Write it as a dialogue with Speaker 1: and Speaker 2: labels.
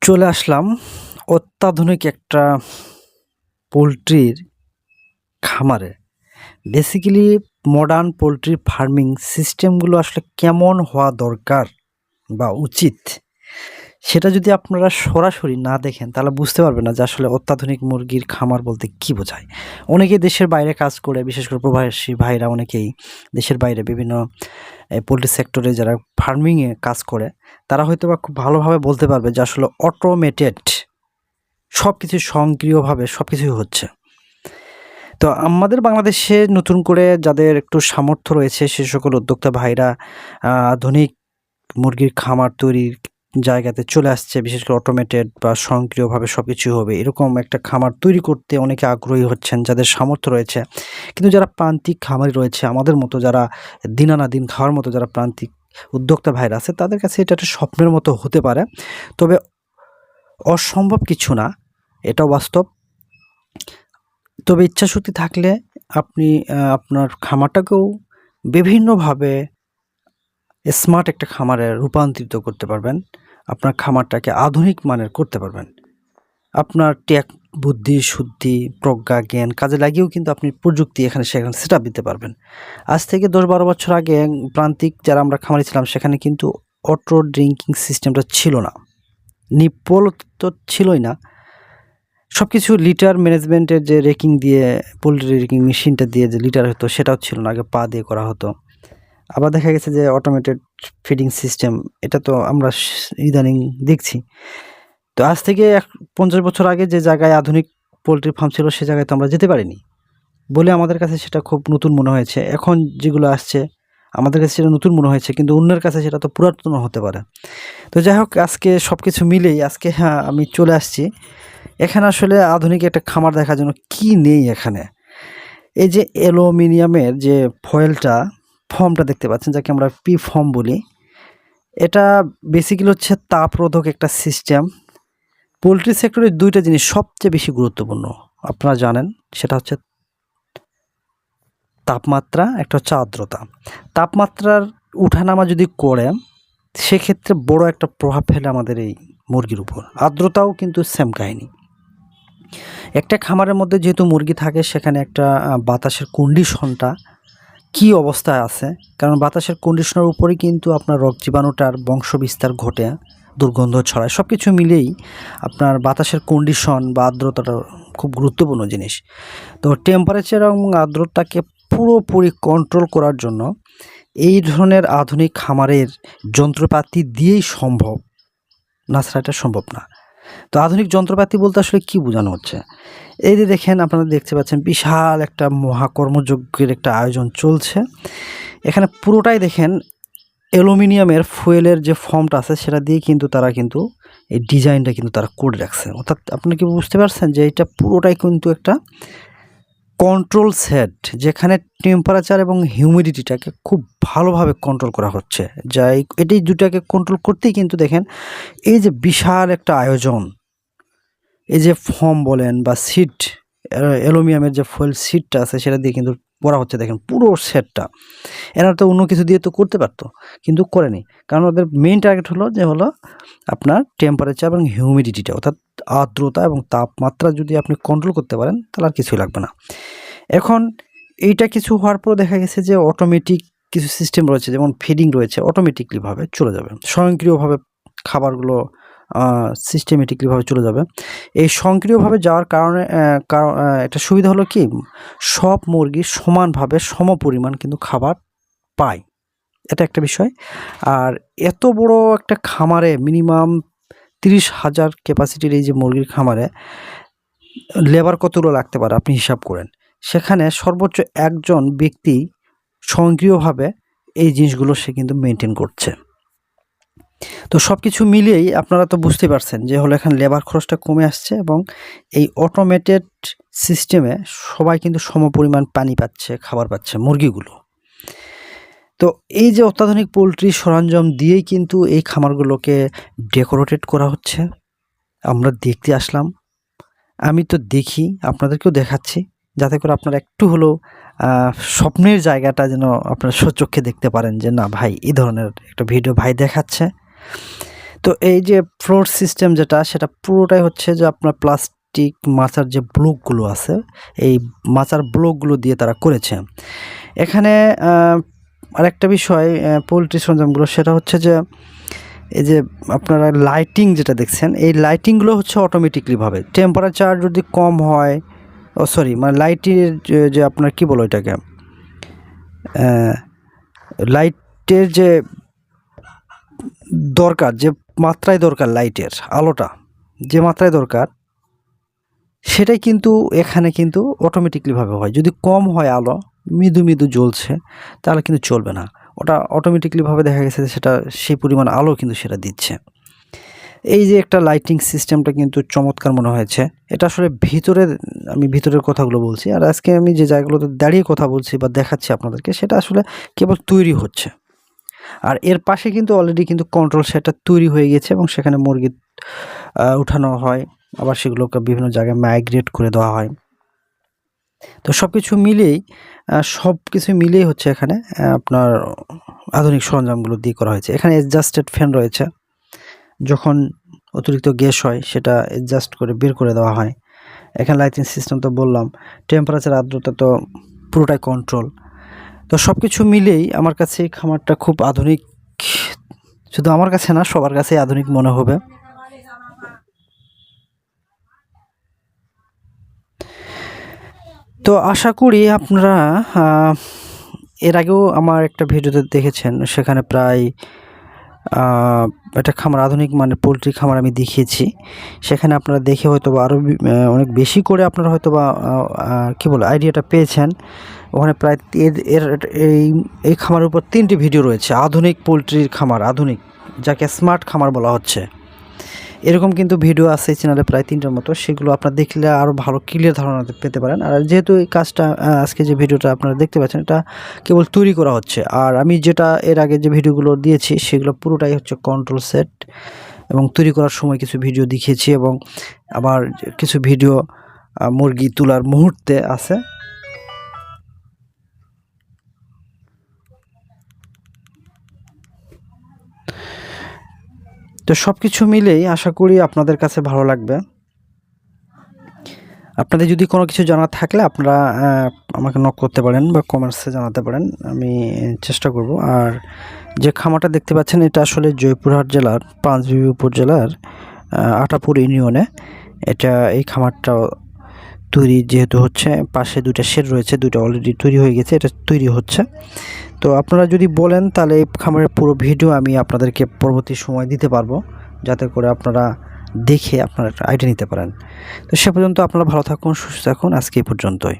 Speaker 1: চলে আসলাম অত্যাধুনিক একটা পোলট্রির খামারে। বেসিক্যালি মডার্ন পোলট্রি ফার্মিং সিস্টেমগুলো আসলে কেমন হওয়া দরকার বা উচিত, সেটা যদি আপনারা সরাসরি না দেখেন তাহলে বুঝতে পারবেন না যে আসলে অত্যাধুনিক মুরগির খামার বলতে কী বোঝায়। অনেকেই দেশের বাইরে কাজ করে, বিশেষ করে প্রবাসী ভাইরা অনেকেই দেশের বাইরে বিভিন্ন পোলট্রি সেক্টরে যারা ফার্মিংয়ে কাজ করে, তারা হয়তো বা খুব ভালোভাবে বলতে পারবে যে আসলে অটোমেটেড সব কিছু স্বয়ংক্রিয়ভাবে সব কিছুই হচ্ছে। তো আমাদের বাংলাদেশে নতুন করে যাদের একটু সামর্থ্য রয়েছে সে সকল উদ্যোক্তা ভাইরা আধুনিক মুরগির খামার তৈরির জায়গাতে চলে আসছে। বিশেষ করে অটোমেটেড বা স্বয়ংক্রিয়ভাবে সব কিছু হবে এরকম একটা খামার তৈরি করতে অনেকে আগ্রহী হচ্ছেন যাদের সামর্থ্য রয়েছে। কিন্তু যারা প্রান্তিক খামারি রয়েছে, আমাদের মতো যারা দিন আনা দিন খাওয়ার মতো যারা প্রান্তিক উদ্যোক্তা ভাইরা আছে, তাদের কাছে এটা একটা স্বপ্নের মতো হতে পারে। তবে অসম্ভব কিছু না, এটাও বাস্তব। তবে ইচ্ছাশক্তি থাকলে আপনি আপনার খামারটাকেও বিভিন্নভাবে স্মার্ট একটা খামারে রূপান্তরিত করতে পারবেন। আপনার খামারটাকে আধুনিক মানের করতে পারবেন। আপনার টেক বুদ্ধি, শুদ্ধি, প্রজ্ঞা, জ্ঞান কাজে লাগিয়েও কিন্তু আপনি প্রযুক্তি এখানে সেখানে সেটআপ দিতে পারবেন। আজ থেকে 10-12 বছর আগে প্রান্তিক যারা আমরা খামারি ছিলাম সেখানে কিন্তু অটো ড্রিঙ্কিং সিস্টেমটা ছিল না, নিপল তো ছিলই না। সব কিছু লিটার ম্যানেজমেন্টের যে রেকিং দিয়ে পোলট্রি রেকিং মেশিনটা দিয়ে যে লিটার হতো সেটাও ছিল না, আগে পা দিয়ে করা হতো। আবার দেখা গেছে যে অটোমেটেড ফিডিং সিস্টেম, এটা তো আমরা ইদানিং দেখছি। তো আজ থেকে 50 বছর আগে যে জায়গায় আধুনিক পোলট্রি ফার্ম ছিল সে জায়গায় তো আমরা যেতে পারিনি বলে আমাদের কাছে সেটা খুব নতুন মনে হয়েছে। এখন যেগুলো আসছে আমাদের কাছে সেটা নতুন মনে হয়েছে, কিন্তু অন্যের কাছে সেটা তো পুরাতন হতে পারে। তো যাই হোক, আজকে সব কিছু মিলেই আজকে আমি চলে আসছি এখানে আসলে আধুনিক একটা খামার দেখার জন্য। কি নেই এখানে, এই যে অ্যালুমিনিয়ামের যে ফর্মটা দেখতে পাচ্ছেন, যাকে আমরা পি ফর্ম বলি, এটা বেসিক্যালি হচ্ছে তাপরোধক একটা সিস্টেম। পোলট্রি সেক্টরে দুইটা জিনিস সবচেয়ে বেশি গুরুত্বপূর্ণ আপনারা জানেন, সেটা হচ্ছে তাপমাত্রা, একটা হচ্ছে আর্দ্রতা। তাপমাত্রার উঠানামা যদি করে সেক্ষেত্রে বড় একটা প্রভাব ফেলে আমাদের এই মুরগির উপর। আর্দ্রতাও কিন্তু সেম কাহিনী। একটা খামারের মধ্যে যেহেতু মুরগি থাকে সেখানে একটা বাতাসের কন্ডিশনটা কী অবস্থায় আছে, কারণ বাতাসের কন্ডিশনের উপরেই কিন্তু আপনার রোগ জীবাণুটার বংশবিস্তার ঘটে, দুর্গন্ধ ছড়ায়। সব কিছু মিলেই আপনার বাতাসের কন্ডিশন বা আর্দ্রতাটা খুব গুরুত্বপূর্ণ জিনিস। তো টেম্পারেচার এবং আর্দ্রতাকে পুরোপুরি কন্ট্রোল করার জন্য এই ধরনের আধুনিক খামারের যন্ত্রপাতি দিয়েই সম্ভব, না ছাড়া এটা সম্ভব না। তো আধুনিক যন্ত্রপাতি বলতে আসলে কী বোঝানো হচ্ছে, এই যে দেখেন, আপনারা দেখতে পাচ্ছেন বিশাল একটা মহাকর্মযজ্ঞের একটা আয়োজন চলছে এখানে। পুরোটাই দেখেন অ্যালুমিনিয়ামের ফুয়েলের যে ফর্মটা আছে সেটা দিয়ে কিন্তু তারা কিন্তু এই ডিজাইনটা কিন্তু তারা করে রাখছে। অর্থাৎ আপনি কি বুঝতে পারছেন যে এটা পুরোটাই কিন্তু একটা কন্ট্রোল সেট, যেখানে টেম্পারেচার এবং হিউমিডিটিটাকে খুব ভালোভাবে কন্ট্রোল করা হচ্ছে। যাই এটি দুটাকে কন্ট্রোল করতেই কিন্তু দেখেন এই যে বিশাল একটা আয়োজন, এই যে ফর্ম বলেন বা সিট, অ্যালুমিনিয়ামের যে ফুয়েল সিটটা আছে সেটা দিয়ে কিন্তু করা হচ্ছে। দেখেন পুরো সেটটা, এরা তো অন্য কিছু দিয়ে তো করতে পারতো কিন্তু করেনি, কারণ ওদের মেইন টার্গেট হলো যে আপনার টেম্পারেচার এবং হিউমিডিটিটা, অর্থাৎ আর্দ্রতা এবং তাপমাত্রা যদি আপনি কন্ট্রোল করতে পারেন তাহলে আর কিছুই লাগবে না। এখন এইটা কিছু হওয়ার পর দেখা গেছে যে অটোমেটিক কিছু সিস্টেম রয়েছে, যেমন ফিডিং রয়েছে, অটোমেটিকলিভাবে চলে যাবে, স্বয়ংক্রিয়ভাবে খাবারগুলো সিস্টেমেটিকলিভাবে চলে যাবে। এই স্বয়ংক্রিয়ভাবে যাওয়ার কারণে একটা সুবিধা হলো কি, সব মুরগি সমানভাবে সমপরিমাণ কিন্তু খাবার পায়, এটা একটা বিষয়। আর এত বড় একটা খামারে মিনিমাম 30,000 ক্যাপাসিটির এই যে মুরগির খামারে লেবার কতগুলো লাগতে পারে আপনি হিসাব করেন। সেখানে সর্বোচ্চ একজন ব্যক্তি স্বয়ংক্রিয়ভাবে এই জিনিসগুলো সে কিন্তু মেনটেন করছে। তো সব কিছু মিলিয়েই আপনারা তো বুঝতে পারছেন যে এখানে লেবার খরচটা কমে আসছে এবং এই অটোমেটেড সিস্টেমে সবাই কিন্তু সমপরিমাণ পানি পাচ্ছে, খাবার পাচ্ছে মুরগিগুলো। তো এই যে অত্যাধুনিক পোলট্রি সরঞ্জাম দিয়েই কিন্তু এই খামারগুলোকে ডেকোরেটেড করা হচ্ছে। আমরা দেখতে আসলাম, আমি তো দেখি, আপনাদেরকেও দেখাচ্ছি, যাতে করে আপনারা একটু হলেও স্বপ্নের জায়গাটা যেন আপনারা স্বচক্ষে দেখতে পারেন যে না ভাই, এই ধরনের একটা ভিডিও ভাই দেখাচ্ছে। তো এই যে ফ্লোর সিস্টেম যেটা, সেটা পুরোটাই হচ্ছে যে আপনার প্লাস্টিক মাচার যে ব্লকগুলো আছে, এই মাচার ব্লকগুলো দিয়ে তারা করেছে। এখানে আরেকটা বিষয় পোলট্রি সরঞ্জামগুলো, সেটা হচ্ছে যে এই যে আপনারা লাইটিং যেটা দেখছেন, এই লাইটিংগুলো হচ্ছে অটোমেটিকলিভাবে টেম্পারেচার যদি কম হয়, সরি মানে লাইটের যে আপনার কী বলো এটাকে, লাইটের যে দরকার, যে মাত্রায় দরকার লাইটের আলোটা যে মাত্রায় দরকার, সেটাই কিন্তু এখানে কিন্তু অটোমেটিকলিভাবে হয়। যদি কম হয় আলো, মৃদু মৃদু জ্বলছে, তাহলে কিন্তু চলবে না। ওটা অটোমেটিকলিভাবে দেখা গেছে যে সেটা সেই পরিমাণ আলো কিন্তু সেটা দিচ্ছে। এই যে একটা লাইটিং সিস্টেমটা কিন্তু চমৎকার মনে হয়েছে। এটা আসলে আমি ভিতরের কথাগুলো বলছি, আর আজকে আমি যে জায়গাগুলোতে দাঁড়িয়ে কথা বলছি বা দেখাচ্ছি আপনাদেরকে, সেটা আসলে কেবল তৈরি হচ্ছে। আর এর পাশে কিন্তু অলরেডি কিন্তু কন্ট্রোল সেটটা তৈরি হয়ে গেছে এবং সেখানে মুরগি উঠানো হয়, আবার সেগুলোকে বিভিন্ন জায়গায় মাইগ্রেট করে দেওয়া হয়। তো সব কিছু মিলিয়েই হচ্ছে এখানে আপনার আধুনিক সরঞ্জামগুলো দিয়ে করা হয়েছে। এখানে অ্যাডজাস্টেড ফ্যান রয়েছে, যখন অতিরিক্ত গ্যাস হয় সেটা অ্যাডজাস্ট করে বের করে দেওয়া হয়। এখানে লাইটিং সিস্টেম তো বললাম, টেম্পারেচার আর্দ্রতা তো পুরোটাই কন্ট্রোল। তো সব কিছু মিলেই আমার কাছে এই খামারটা খুব আধুনিক, শুধু আমার কাছে না, সবার কাছেই আধুনিক মনে হবে। তো আশা করি আপনারা এর আগেও আমার একটা ভিডিওতে দেখেছেন, সেখানে প্রায় একটা খামার, আধুনিক মানে পোলট্রি খামার আমি দেখিয়েছি। সেখানে আপনারা দেখে হয়তো বা আরও অনেক বেশি করে আপনারা হয়তো বা কী বলে আইডিয়াটা পেয়েছেন। ওখানে প্রায় এই খামারের উপর 3টি ভিডিও রয়েছে, আধুনিক পোলট্রির খামার, আধুনিক যাকে স্মার্ট খামার বলা হচ্ছে। এরকম কিন্তু ভিডিও আছে এই চ্যানেলে প্রায় 3টার মতো, সেগুলো আপনারা দেখলে আরও ভালো ক্লিয়ার ধারণা পেতে পারেন। আর যেহেতু এই কাজটা আজকে যে ভিডিওটা আপনারা দেখতে পাচ্ছেন, এটা কেবল তৈরি করা হচ্ছে। আর আমি যেটা এর আগে যে ভিডিওগুলো দিয়েছি, সেগুলো পুরোটাই হচ্ছে কন্ট্রোল সেট, এবং তৈরি করার সময় কিছু ভিডিও দেখিয়েছি, এবং আবার কিছু ভিডিও মুরগি তোলার মুহূর্তে আছে। তো সব কিছু মিলেই আশা করি আপনাদের কাছে ভালো লাগবে। আপনাদের যদি কোনো কিছু জানার থাকলে আপনারা আমাকে নক করতে পারেন বা কমেন্টসে জানাতে পারেন, আমি চেষ্টা করব। আর যে খামারটা দেখতে পাচ্ছেন, এটা আসলে জয়পুরহাট জেলার পাঁচবিবি উপজেলার আটাপুর ইউনিয়নে এই খামারটা তৈরি যেহেতু হচ্ছে, পাশে 2টা শেড রয়েছে, 2টা অলরেডি তৈরি হয়ে গেছে, এটা তৈরি হচ্ছে। তো আপনারা যদি বলেন, তাহলে এই খামারের পুরো ভিডিও আমি আপনাদেরকে পরবর্তী সময় দিতে পারবো, যাতে করে আপনারা দেখে আপনারা একটা আইডিয়া নিতে পারেন। তো সে পর্যন্ত আপনারা ভালো থাকুন, সুস্থ থাকুন। আজকে এই পর্যন্তই।